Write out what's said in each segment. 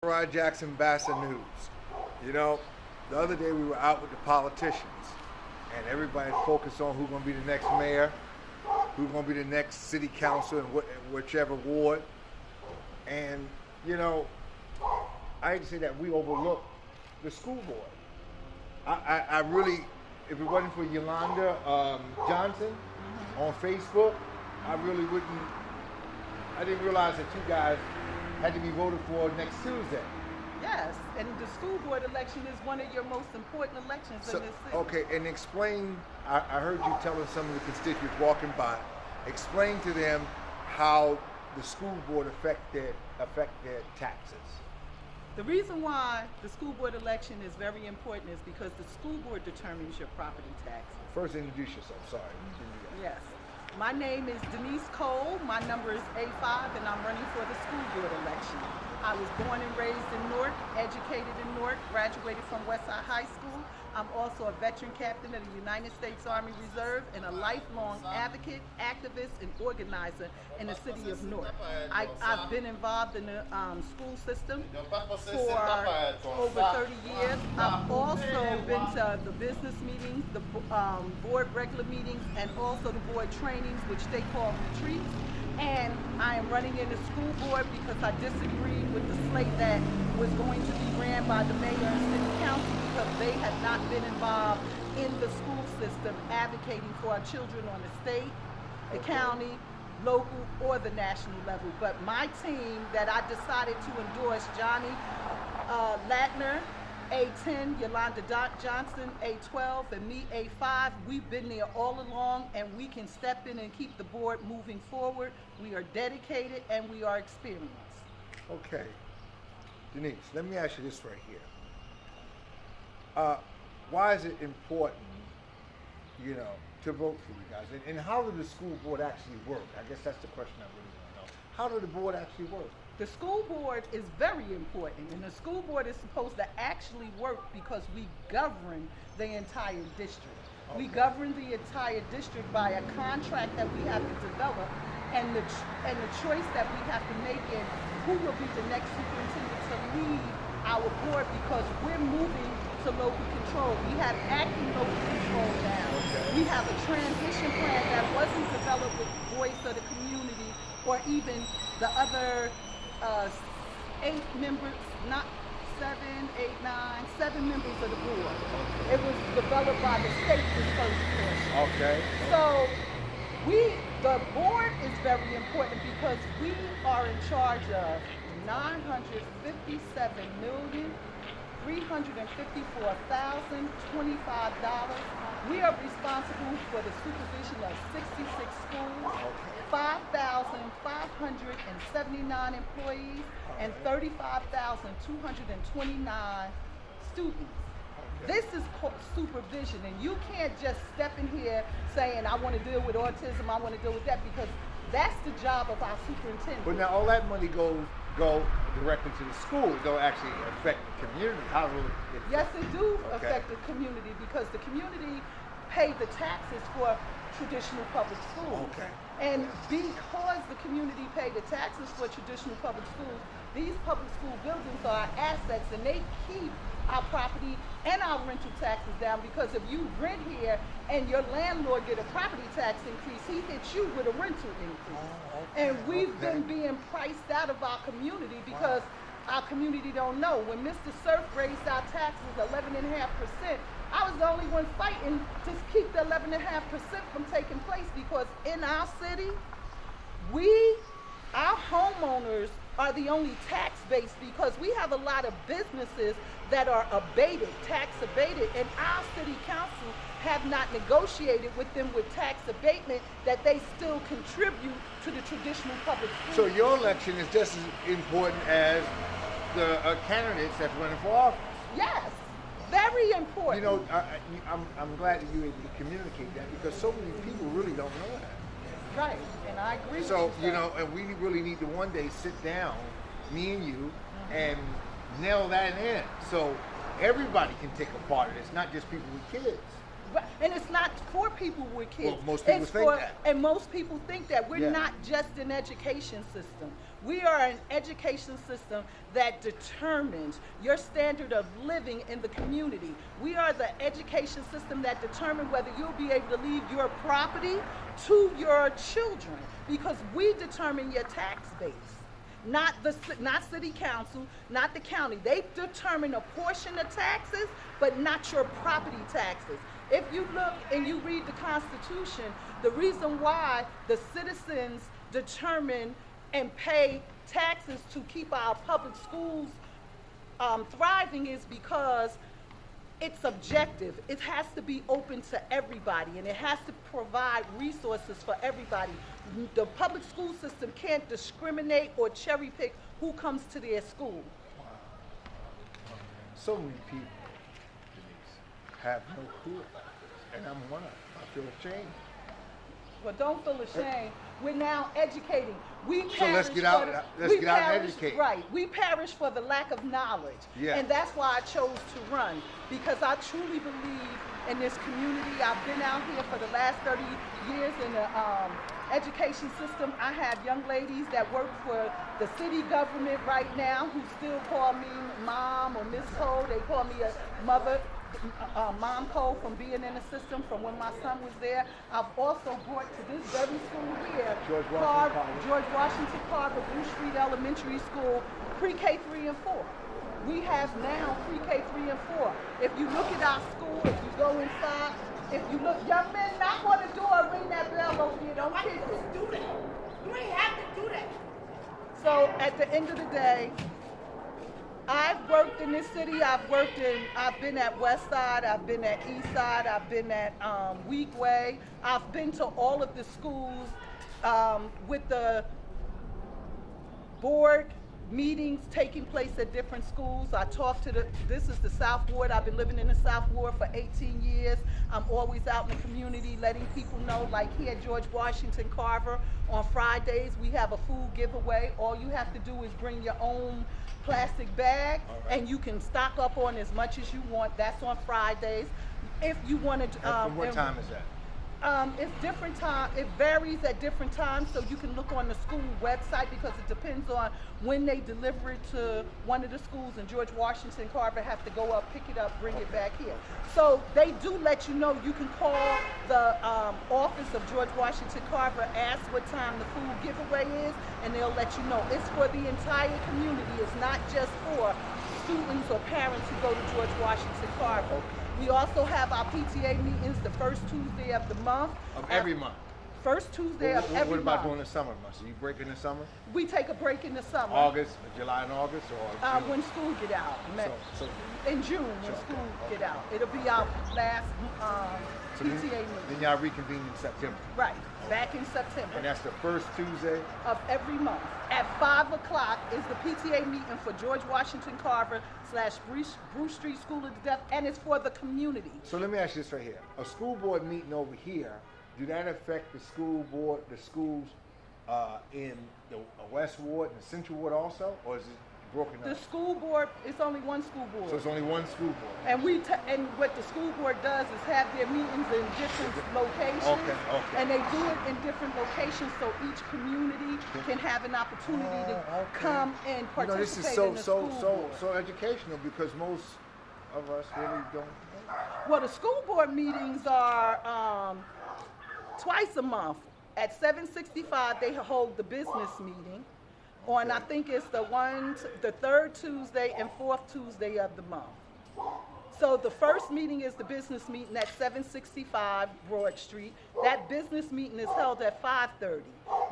Rod Jackson BASA News. You know, the other day we were out with the politicians, and everybody focused on who's going to be the next mayor, who's going to be the next city council in whichever ward. And, you know, I hate to say that we overlooked the school board. I really, if it wasn't for Yolanda Johnson on Facebook, I didn't realize that you guys had to be voted for next Tuesday. Yes, and the school board election is one of your most important elections in this city. Okay, and explain, I heard you telling some of the constituents walking by, explain to them how the school board affect their taxes. The reason why the school board election is very important is because the school board determines your property taxes. First, introduce yourself, sorry. Yes. My name is Denise Cole, my number is A5, and I'm running for the school board election. I was born and raised in Newark, educated in Newark, graduated from Westside High School. I'm also a veteran captain of the United States Army Reserve and a lifelong advocate, activist, and organizer in the city of Newark. I've been involved in the school system for over 30 years. I've also been to the business meetings, the board regular meetings, and also the board trainings, which they call retreats. And I am running in the school board because I disagree with the slate that was going to be ran by the mayor and city council because they have not been involved in the school system advocating for our children on the state, the county, local, or the national level. But my team that I decided to endorse, Johnny Latner, A10, Yolanda Johnson, A12, and me, A5, we've been there all along, and we can step in and keep the board moving forward. We are dedicated and we are experienced. Okay. Denise, let me ask you this right here. Why is it important, you know, to vote for you guys? And how does the school board actually work? I guess that's the question I really want to know. How does the board actually work? The school board is very important, and the school board is supposed to actually work because we govern the entire district. Okay. We govern the entire district by a contract that we have to develop, and the choice that we have to make in who will be the next superintendent to lead our board, because we're moving to local control. We have acting local control now. Okay. We have a transition plan that wasn't developed with the voice of the community or even the other 8 members, not 7, 8, 9, 7 members of the board. Okay. It was developed by the state this first portion. Okay. So the board is very important because we are in charge of $957,354,025. We are responsible for the supervision of 66 schools, 5,579 employees, and 35,229 students. This is supervision, and you can't just step in here saying, I want to deal with autism, I want to deal with that, because that's the job of our superintendent. But now all that money go directly to the school. It don't actually affect the community. How will it affect? Yes, it do affect the community because the community pay the taxes for traditional public schools. Okay. And because the community pay the taxes for traditional public schools, these public school buildings are our assets, and they keep our property and our rental taxes down, because if you rent here and your landlord get a property tax increase, he hits you with a rental increase. Oh, okay, and we've been being priced out of our community because our community don't know. When Mr. Surf raised our taxes 11.5%, I was the only one fighting to keep the 11.5% from taking place, because in our city, our homeowners are the only tax base, because we have a lot of businesses that are tax abated, and our city council have not negotiated with them with tax abatement that they still contribute to the traditional public schools. So your election is just as important as the candidates that's running for office. Yes, very important. You know, I'm glad that you were able to communicate that, because so many people really don't know that. Right, and I agree so, with you. You know, and we really need to one day sit down, me and you, and nail that in. So everybody can take a part of this, not just people with kids. And it's not for people with kids. Well, most people think that. And most people think that. We're not just an education system. We are an education system that determines your standard of living in the community. We are the education system that determines whether you'll be able to leave your property to your children, because we determine your tax base. Not city council, not the county. They determine a portion of taxes, but not your property taxes. If you look and you read the Constitution, the reason why the citizens determine and pay taxes to keep our public schools thriving is because it's objective. It has to be open to everybody, and it has to provide resources for everybody. The public school system can't discriminate or cherry pick who comes to their school. Wow. So many people, Denise, have no clue about this, and I'm one of them. I feel ashamed. Well, don't feel ashamed. We're now educating. So let's get out and educate. Right. We perish for the lack of knowledge. Yeah. And that's why I chose to run, because I truly believe in this community. I've been out here for the last 30 years in the education system. I have young ladies that work for the city government right now who still call me mom or Miss Cole. They call me a mother. Mom Cole, from being in the system from when my son was there. I've also brought to this very school here, George Washington Carver, Blue Street Elementary School, pre-K 3 and 4. We have now pre-K 3 and 4. If you look at our school, if you go inside, if you look, young men, knock on the door, ring that bell over here, don't kick it. Why do that? You ain't have to do that. So at the end of the day, I've worked in this city. I've been at West Side, I've been at East Side, I've been at Weekway. I've been to all of the schools with the board meetings taking place at different schools. I talked to this is the South Ward. I've been living in the South Ward for 18 years. I'm always out in the community letting people know, like here at George Washington Carver, on Fridays we have a food giveaway. All you have to do is bring your own plastic bag, and you can stock up on as much as you want. That's on Fridays. If you want to, from what time is that? It's different time. It varies at different times, so you can look on the school website, because it depends on when they deliver it to one of the schools. And George Washington Carver have to go up, pick it up, bring it back here. So they do let you know. You can call the office of George Washington Carver, ask what time the food giveaway is, and they'll let you know. It's for the entire community. It's not just for students or parents who go to George Washington Carver. We also have our PTA meetings the first Tuesday of the month. Of every month? First Tuesday of every month. What about during the summer months? So you break in the summer? We take a break in the summer. August, July and August, or June? When school get out. So in June, when school get out. It'll be our last PTA meeting. Then y'all reconvene in September? Right, back in September. And that's the first Tuesday? Of every month. At 5 o'clock is the PTA meeting for George Washington Carver / Bruce Street School of the Deaf, and it's for the community. So let me ask you this right here. A school board meeting over here, do that affect the school board, the schools in the West Ward and the Central Ward also, or is it broken up? The school board, it's only one school board. So it's only one school board. And and what the school board does is have their meetings in different locations. Okay. And they do it in different locations, so each community can have an opportunity to come and participate this is in the school board. so educational, because most of us really don't. Well, the school board meetings are twice a month. At 7:65, they hold the business meeting. On, I think it's the third Tuesday and fourth Tuesday of the month. So the first meeting is the business meeting at 765 Broad Street. That business meeting is held at 5:30.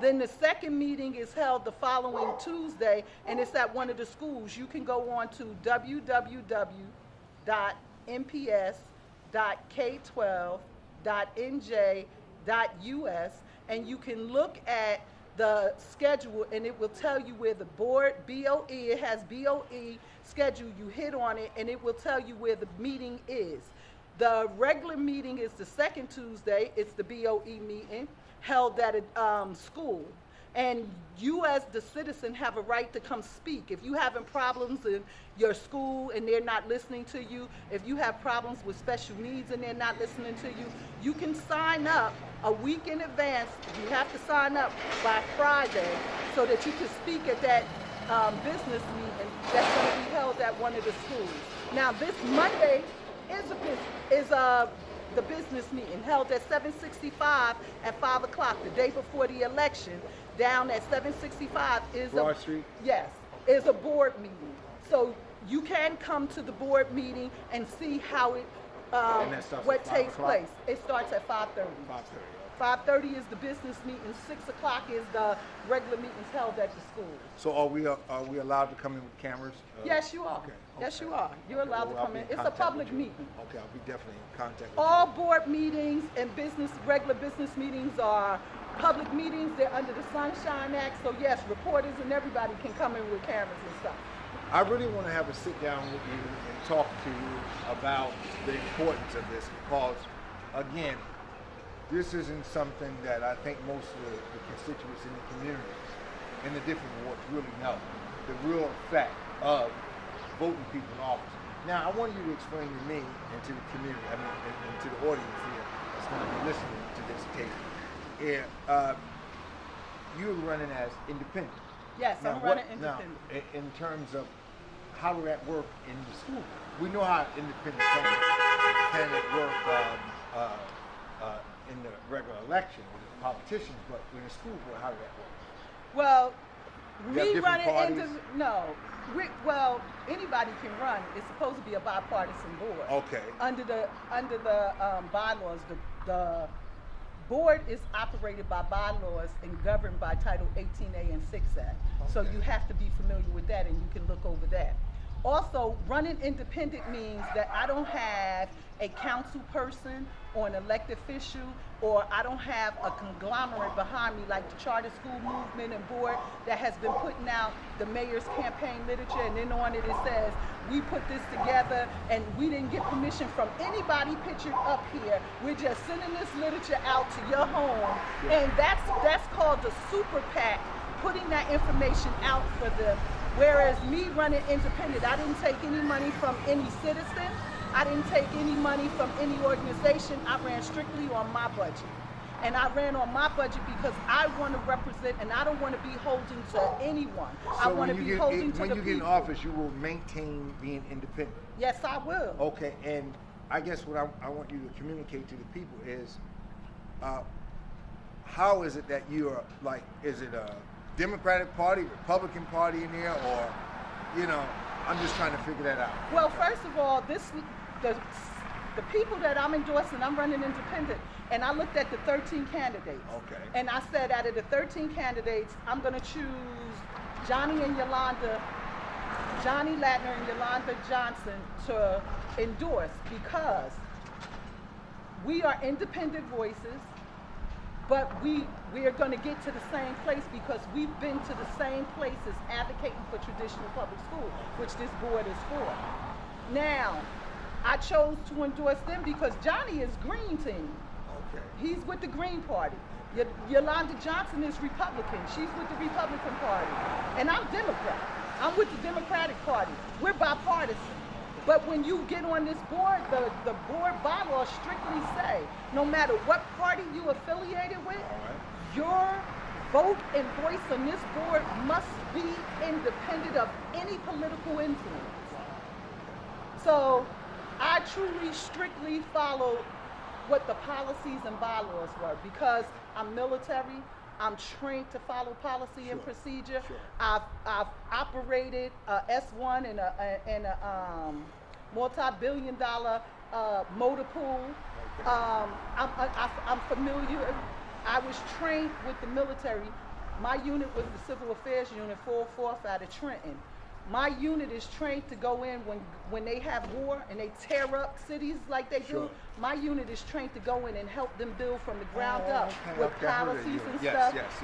Then the second meeting is held the following Tuesday, and it's at one of the schools. You can go on to www.mps.k12.nj.us, and you can look at the schedule, and it will tell you where the board, BOE, it has BOE schedule. You hit on it, and it will tell you where the meeting is. The regular meeting is the second Tuesday. It's the BOE meeting held at a school. And you as the citizen have a right to come speak. If you having problems in your school and they're not listening to you, if you have problems with special needs and they're not listening to you, you can sign up a week in advance. You have to sign up by Friday so that you can speak at that business meeting that's going to be held at one of the schools. Now this Monday is the business meeting held at 765 at 5 o'clock, the day before the election. Down at 765 is Broad Street? Yes, is a board meeting. So you can come to the board meeting and see how it what takes place. It starts at 5:30. 5:30 is the business meeting. 6 o'clock is the regular meetings held at the school. So are we allowed to come in with cameras? Yes, you are. Okay. Yes, you are. You're allowed to Well, I'll come be in. It's a contact public with you. meeting. Okay, I'll be definitely in contact with All board meetings and regular business meetings are public meetings. They're under the Sunshine Act. So yes, reporters and everybody can come in with cameras and stuff. I really want to have a sit down with you and talk to you about the importance of this because, again, this isn't something that I think most of the constituents in the communities, in the different wards, really know. The real effect of voting people in office. Now, I want you to explain to me and to the community, and to the audience here that's going to be listening to this tape. You're running as independent. Yes, I'm running independent. Now, in terms of how does that work in the school? We know how independent can it work in the regular election with the politicians, but in the school board, how does that work? Well, You have me different running parties? well, anybody can run. It's supposed to be a bipartisan board. Okay. Under the bylaws, the board is operated by bylaws and governed by Title 18A and 6A. So Okay. you have to be familiar with that, and you can look over that. Also, running independent means that I don't have a council person or an elected official, or I don't have a conglomerate behind me like the charter school movement and board that has been putting out the mayor's campaign literature, and then on it says, we put this together and we didn't get permission from anybody pictured up here. We're just sending this literature out to your home. And that's called the super PAC, putting that information out for them. Whereas me running independent, I didn't take any money from any citizen. I didn't take any money from any organization. I ran strictly on my budget. And I ran on my budget because I want to represent, and I don't want to be holding to anyone. I want to be holding to the people. When you get in office, you will maintain being independent. Yes, I will. Okay, and I guess what I want you to communicate to the people is, how is it that you are, like, is it a Democratic Party, Republican Party in there, or, I'm just trying to figure that out. Well, first of all, the people that I'm endorsing, I'm running independent, and I looked at the 13 candidates. Okay. And I said, out of the 13 candidates, I'm going to choose Johnny Latner and Yolanda Johnson to endorse because we are independent voices, but we are going to get to the same place because we've been to the same places advocating for traditional public school, which this board is for. Now, I chose to endorse them because Johnny is Green Team. Okay. He's with the Green Party. Yolanda Johnson is Republican. She's with the Republican Party. And I'm Democrat. I'm with the Democratic Party. We're bipartisan. But when you get on this board, the board bylaws strictly say, no matter what party you affiliated with, your vote and voice on this board must be independent of any political influence. So I truly strictly follow what the policies and bylaws were because I'm military. I'm trained to follow policy and procedure. Sure. I've operated a S1 and a multi-billion-dollar motor pool. I'm familiar. I was trained with the military. My unit was the Civil Affairs Unit 404th out of Trenton. My unit is trained to go in when they have war and they tear up cities like they do. My unit is trained to go in and help them build from the ground up with policies and stuff. Yes.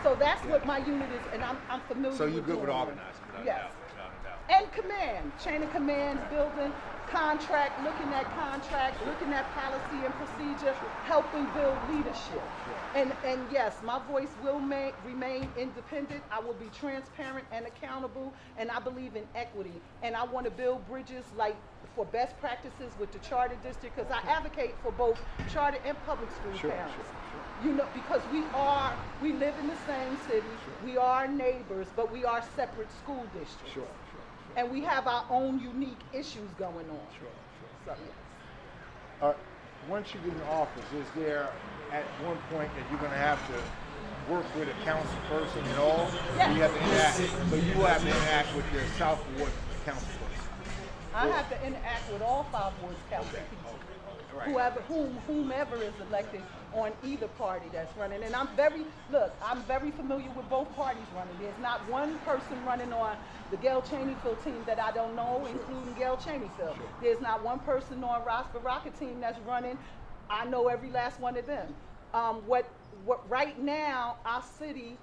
So that's what my unit is, and I'm familiar with So you're good with doing it. organizing, without a Yes. doubt, without a doubt. And command, chain of commands, building contract, looking at policy and procedure, helping build leadership. And yes, my voice will remain independent. I will be transparent and accountable, and I believe in equity. And I want to build bridges like for best practices with the charter district, because I advocate for both charter and public school parents. You know, because we live in the same city, we are neighbors, but we are separate school districts. And we have our own unique issues going on. So, yes. Once you get in office, is there at one point that you're going to have to work with a council person and all? Yes. You have to interact. So you will have to interact with the South Ward council person. I have to interact with all 5 wards council people. Right. Whomever is elected on either party that's running. And I'm very familiar with both parties running. There's not one person running on the Gail Cheneyfield team that I don't know, including Gail Cheneyfield. There's not one person on Ross Baraka team that's running. I know every last one of them. What right now, our city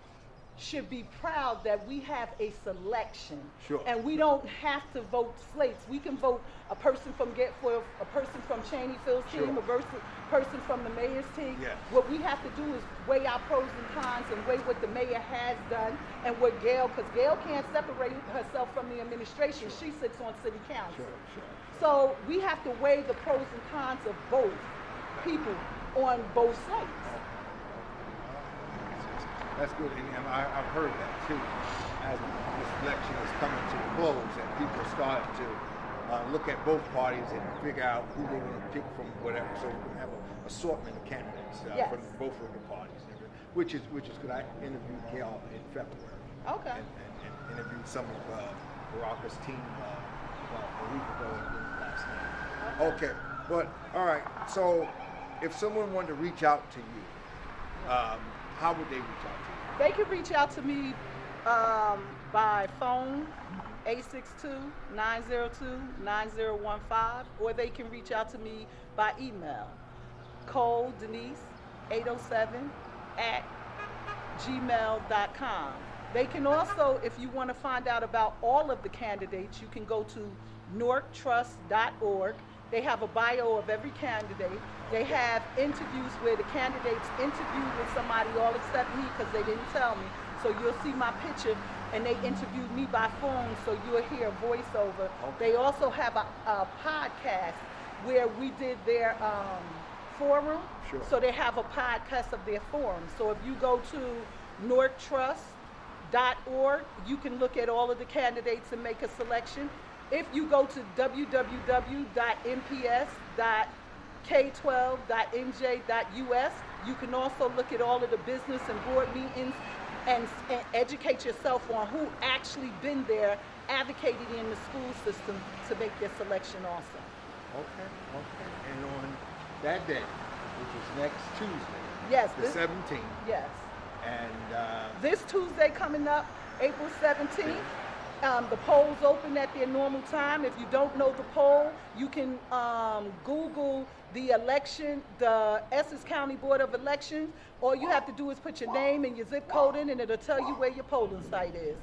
should be proud that we have a selection, and we don't have to vote slates. We can vote a person from Cheneyfield's team, a person from the mayor's team. Yes. What we have to do is weigh our pros and cons and weigh what the mayor has done and what because Gail can't separate herself from the administration. She sits on city council. So we have to weigh the pros and cons of both people on both slates. That's good, and I've heard that too. As this election is coming to a close, and people are starting to look at both parties and figure out who they're going to pick from whatever. So we're going to have an assortment of candidates from both of the parties, which is good. I interviewed Gail in February. Okay. And interviewed some of Baraka's team about a week ago and last night. Okay, but all right. So if someone wanted to reach out to you, how would they reach out to you? They can reach out to me by phone, 862-902-9015, or they can reach out to me by email, coledenise807@gmail.com. They can also, if you want to find out about all of the candidates, you can go to newarktrust.org. They have a bio of every candidate. They have interviews where the candidates interviewed with somebody, all except me, because they didn't tell me. So you'll see my picture, and they interviewed me by phone, so you'll hear a voiceover. Okay. They also have a podcast where we did their forum. So they have a podcast of their forum. So if you go to newarktrust.org, you can look at all of the candidates and make a selection. If you go to www.mps.k12.nj.us, you can also look at all of the business and board meetings and educate yourself on who actually been there advocating in the school system to make their selection also. Okay. And on that day, which is next Tuesday, the 17th. Yes. And this Tuesday coming up, April 17th. The polls open at their normal time. If you don't know the poll, you can Google the election, the Essex County Board of Elections. All you have to do is put your name and your zip code in, and it'll tell you where your polling site is.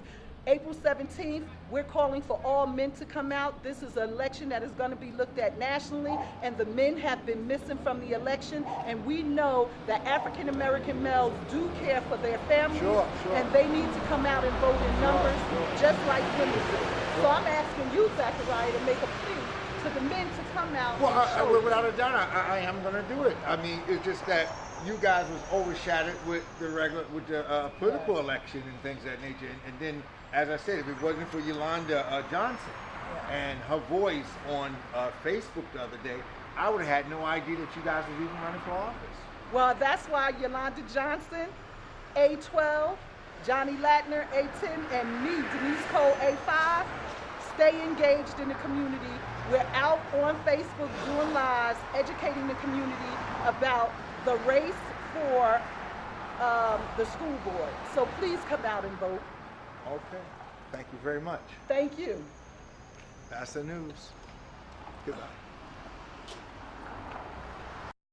April 17th, we're calling for all men to come out. This is an election that is going to be looked at nationally, and the men have been missing from the election, and we know that African American males do care for their families, and they need to come out and vote in numbers, just like women do. So I'm asking you, Zachariah, to make a plea to the men to come out. Well, without a doubt, I am going to do it. I mean, it's just that you guys was overshadowed with the political election and things of that nature, and then, as I said, if it wasn't for Yolanda Johnson and her voice on Facebook the other day, I would have had no idea that you guys were even running for office. Well, that's why Yolanda Johnson, A12, Johnny Latner, A10, and me, Denise Cole, A5, stay engaged in the community. We're out on Facebook doing lives, educating the community about the race for the school board. So please come out and vote. Okay. Thank you very much. Thank you. BASA News. Goodbye.